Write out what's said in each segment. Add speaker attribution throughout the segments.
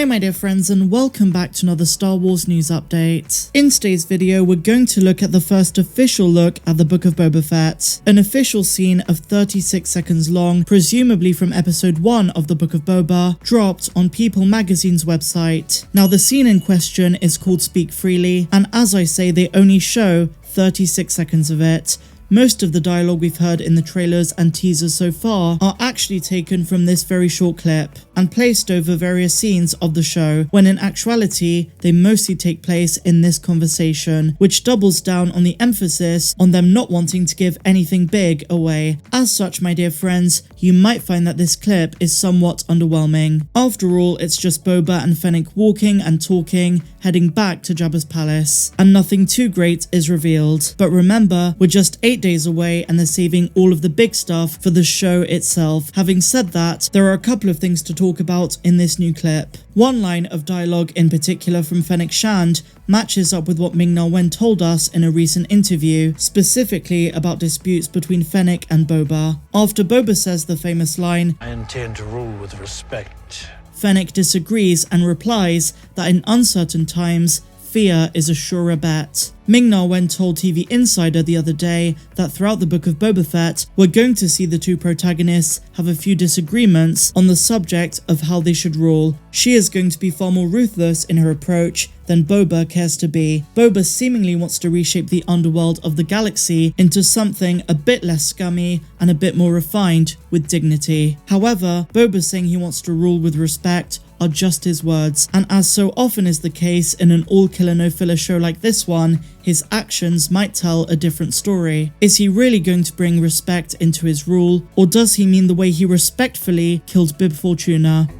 Speaker 1: Hello my dear friends and welcome back to another Star Wars news update. In today's video we're going to look at the first official look at the Book of Boba Fett. An official scene of 36 seconds long, presumably from episode 1 of the Book of Boba, dropped on People magazine's website. Now the scene in question is called Speak Freely, and as I say they only show 36 seconds of it. Most of the dialogue we've heard in the trailers and teasers so far are actually taken from this very short clip and placed over various scenes of the show, when in actuality they mostly take place in this conversation, which doubles down on the emphasis on them not wanting to give anything big away. As such, my dear friends, you might find that this clip is somewhat underwhelming. After all, it's just Boba and Fennec walking and talking, heading back to Jabba's palace, and nothing too great is revealed. But remember, we're just 8 days away and they're saving all of the big stuff for the show itself. Having said that, there are a couple of things to talk about in this new clip. One line of dialogue in particular from Fennec Shand matches up with what Ming-Na told us in a recent interview, specifically about disputes between Fennec and Boba. After Boba says the famous line,
Speaker 2: "I intend to rule with respect,"
Speaker 1: Fennec disagrees and replies that in uncertain times, fear is a surer bet. Ming-Na told TV Insider the other day that throughout the Book of Boba Fett, we're going to see the two protagonists have a few disagreements on the subject of how they should rule. She is going to be far more ruthless in her approach than Boba cares to be. Boba seemingly wants to reshape the underworld of the galaxy into something a bit less scummy and a bit more refined with dignity. However, Boba saying he wants to rule with respect are just his words, and as so often is the case in an all-killer no-filler show like this one, his actions might tell a different story. Is he really going to bring respect into his rule, or does he mean the way he respectfully killed Bib Fortuna?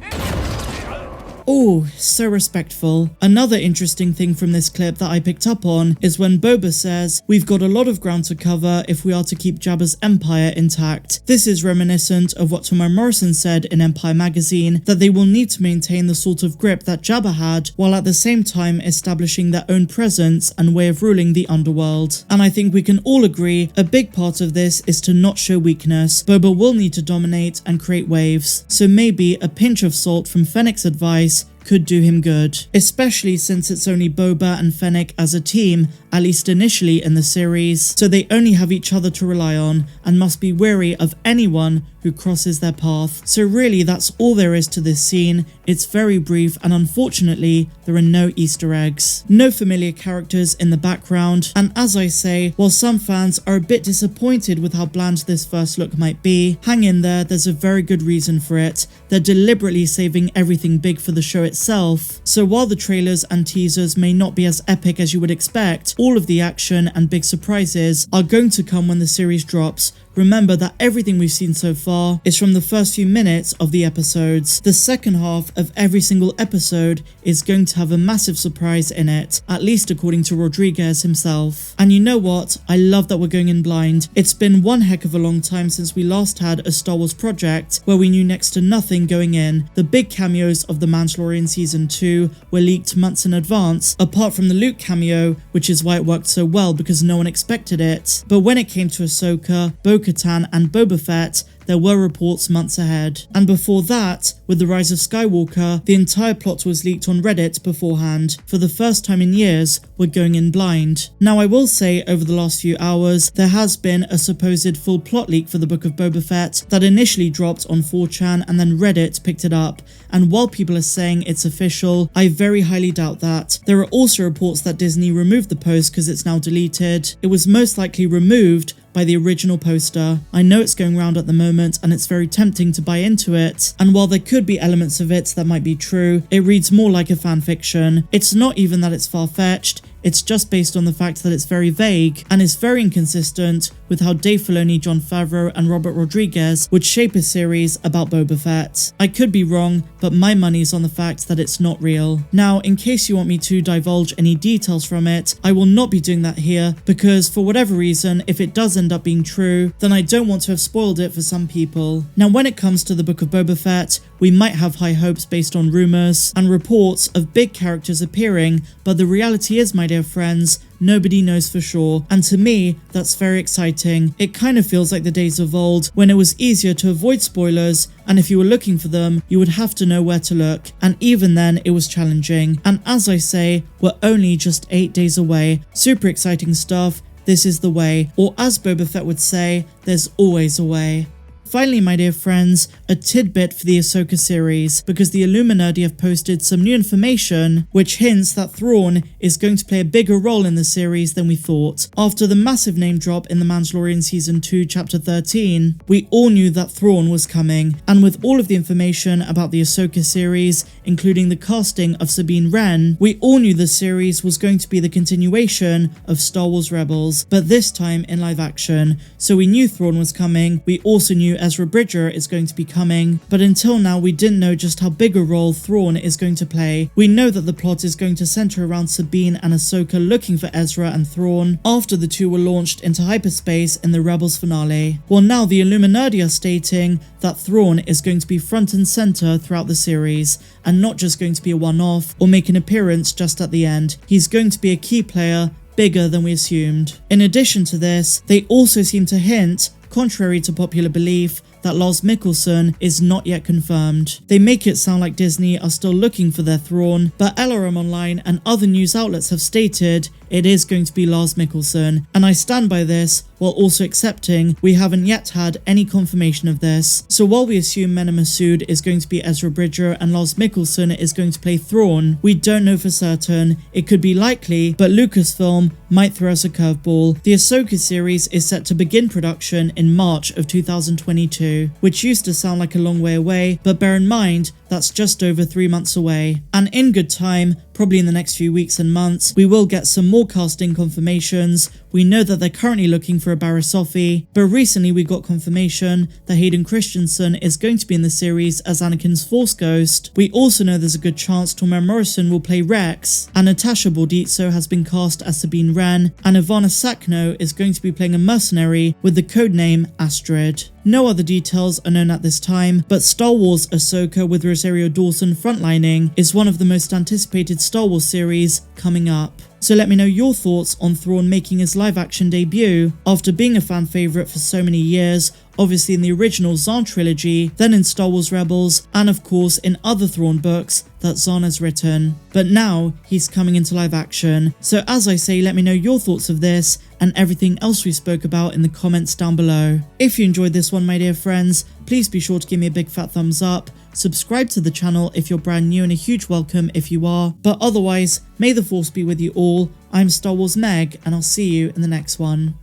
Speaker 1: Oh, so respectful. Another interesting thing from this clip that I picked up on is when Boba says, "We've got a lot of ground to cover if we are to keep Jabba's empire intact." This is reminiscent of what Tamar Morrison said in Empire magazine, that they will need to maintain the sort of grip that Jabba had, while at the same time establishing their own presence and way of ruling the underworld. And I think we can all agree a big part of this is to not show weakness. Boba will need to dominate and create waves, so maybe a pinch of salt from Fennec's advice could do him good, especially since it's only Boba and Fennec as a team, at least initially in the series, so they only have each other to rely on and must be wary of anyone who crosses their path. So really that's all there is to this scene. It's very brief and unfortunately there are no Easter eggs, no familiar characters in the background, and as I say, while some fans are a bit disappointed with how bland this first look might be, hang in there, there's a very good reason for it. They're deliberately saving everything big for the show itself. So while the trailers and teasers may not be as epic as you would expect, all of the action and big surprises are going to come when the series drops. Remember that everything we've seen so far is from the first few minutes of the episodes. The second half of every single episode is going to have a massive surprise in it, at least according to Rodriguez himself. And you know what? I love that we're going in blind. It's been one heck of a long time since we last had a Star Wars project where we knew next to nothing going in. The big cameos of The Mandalorian Season 2 were leaked months in advance, apart from the Luke cameo, which is why it worked so well because no one expected it. But when it came to Ahsoka, Bo-Katan and Boba Fett, there were reports months ahead. And before that, with the rise of Skywalker, the entire plot was leaked on Reddit beforehand. For the first time in years, we're going in blind. Now I will say, over the last few hours, there has been a supposed full plot leak for the Book of Boba Fett that initially dropped on 4chan and then Reddit picked it up. And while people are saying it's official, I very highly doubt that. There are also reports that Disney removed the post because it's now deleted. It was most likely removed by the original poster. I know it's going around at the moment and it's very tempting to buy into it, and while there could be elements of it that might be true, it reads more like a fanfiction. It's not even that it's far-fetched, it's just based on the fact that it's very vague and is very inconsistent with how Dave Filoni, Jon Favreau and Robert Rodriguez would shape a series about Boba Fett. I could be wrong, but my money's on the fact that it's not real. Now, in case you want me to divulge any details from it, I will not be doing that here because for whatever reason, if it does end up being true, then I don't want to have spoiled it for some people. Now, when it comes to the Book of Boba Fett, we might have high hopes based on rumours and reports of big characters appearing, but the reality is, my dear friends, nobody knows for sure, and to me, that's very exciting. It kind of feels like the days of old, when it was easier to avoid spoilers, and if you were looking for them, you would have to know where to look, and even then, it was challenging. And as I say, we're only just 8 days away. Super exciting stuff. This is the way, or as Boba Fett would say, there's always a way. Finally, my dear friends, a tidbit for the Ahsoka series, because the Illuminati have posted some new information which hints that Thrawn is going to play a bigger role in the series than we thought. After the massive name drop in The Mandalorian Season 2 Chapter 13, we all knew that Thrawn was coming, and with all of the information about the Ahsoka series, including the casting of Sabine Wren, we all knew the series was going to be the continuation of Star Wars Rebels, but this time in live action. So we knew Thrawn was coming, we also knew Ezra Bridger is going to be coming, but until now we didn't know just how big a role Thrawn is going to play. We know that the plot is going to center around Sabine and Ahsoka looking for Ezra and Thrawn after the two were launched into hyperspace in the Rebels finale. Well, now the Illuminati are stating that Thrawn is going to be front and center throughout the series, and not just going to be a one-off or make an appearance just at the end. He's going to be a key player, bigger than we assumed. In addition to this, they also seem to hint, contrary to popular belief, that Lars Mikkelsen is not yet confirmed. They make it sound like Disney are still looking for their Thrawn, but LRM Online and other news outlets have stated it is going to be Lars Mikkelsen, and I stand by this while also accepting we haven't yet had any confirmation of this. So while we assume Mena Massoud is going to be Ezra Bridger and Lars Mikkelsen is going to play Thrawn, we don't know for certain. It could be likely, but Lucasfilm might throw us a curveball. The Ahsoka series is set to begin production in March of 2022, which used to sound like a long way away, but bear in mind that's just over 3 months away. And in good time, probably in the next few weeks and months, we will get some more casting confirmations. We know that they're currently looking for a Barriss Offee, but recently we got confirmation that Hayden Christensen is going to be in the series as Anakin's Force Ghost. We also know there's a good chance Tomara Morrison will play Rex, and Natasha Bordizzo has been cast as Sabine Wren, and Ivana Sakno is going to be playing a mercenary with the codename Astrid. No other details are known at this time, but Star Wars Ahsoka with Rosario Dawson frontlining is one of the most anticipated Star Wars series coming up. So let me know your thoughts on Thrawn making his live-action debut after being a fan favourite for so many years, obviously in the original Zahn trilogy, then in Star Wars Rebels, and of course in other Thrawn books that Zahn has written. But now he's coming into live action. So as I say, let me know your thoughts of this and everything else we spoke about in the comments down below. If you enjoyed this one, my dear friends, please be sure to give me a big fat thumbs up. Subscribe to the channel if you're brand new, and a huge welcome if you are. But otherwise, may the Force be with you all. I'm Star Wars Meg, and I'll see you in the next one.